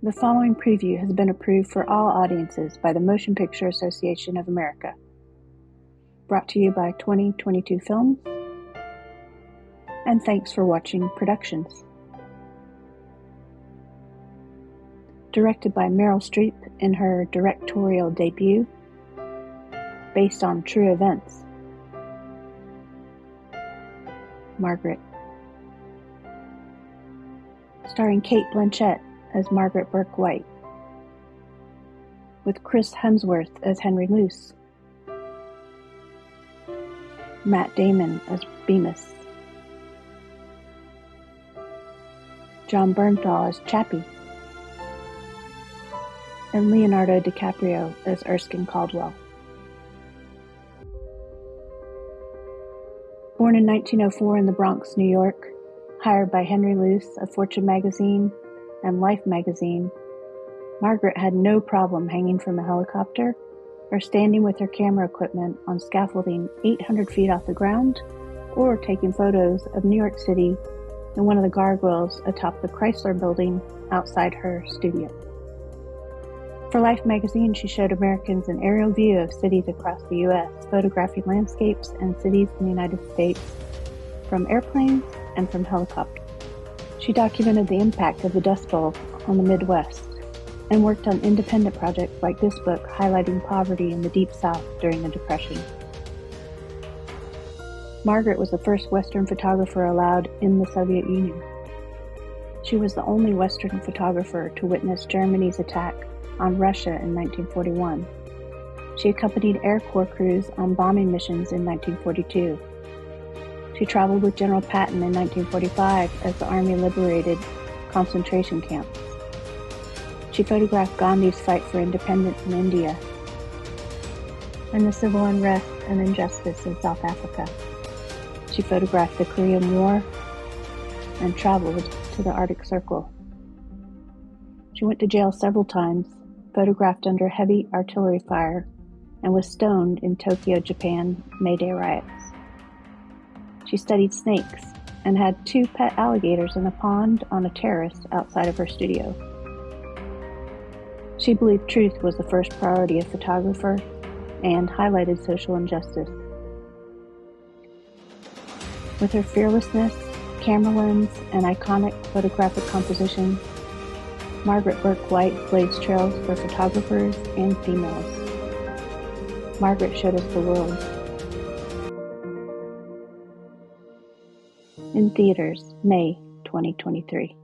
The following preview has been approved for all audiences by the Motion Picture Association of America. Brought to you by 2022 Films, and thanks for watching Productions. Directed by Meryl Streep in her directorial debut, based on true events. Margaret. Starring Cate Blanchett as Margaret Bourke White, with Chris Hemsworth as Henry Luce, Matt Damon as Bemis, John Bernthal as Chappie, and Leonardo DiCaprio as Erskine Caldwell. Born in 1904 in the Bronx, New York, hired by Henry Luce of Fortune magazine and Life magazine, Margaret had no problem hanging from a helicopter or standing with her camera equipment on scaffolding 800 feet off the ground, or taking photos of New York City in one of the gargoyles atop the Chrysler building outside her studio. For Life magazine, she showed Americans an aerial view of cities across the U.S., photographing landscapes and cities in the United States from airplanes and from helicopters. She documented the impact of the Dust Bowl on the Midwest and worked on independent projects like this book highlighting poverty in the Deep South during the Depression. Margaret was the first Western photographer allowed in the Soviet Union. She was the only Western photographer to witness Germany's attack on Russia in 1941. She accompanied Air Corps crews on bombing missions in 1942. She traveled with General Patton in 1945 as the Army liberated concentration camps. She photographed Gandhi's fight for independence in India and the civil unrest and injustice in South Africa. She photographed the Korean War and traveled to the Arctic Circle. She went to jail several times, photographed under heavy artillery fire, and was stoned in Tokyo, Japan, May Day riots. She studied snakes and had 2 pet alligators in a pond on a terrace outside of her studio. She believed truth was the first priority of photographer and highlighted social injustice. With her fearlessness, camera lens, and iconic photographic composition, Margaret Bourke White blazed trails for photographers and females. Margaret showed us the world. In theaters, May 2023.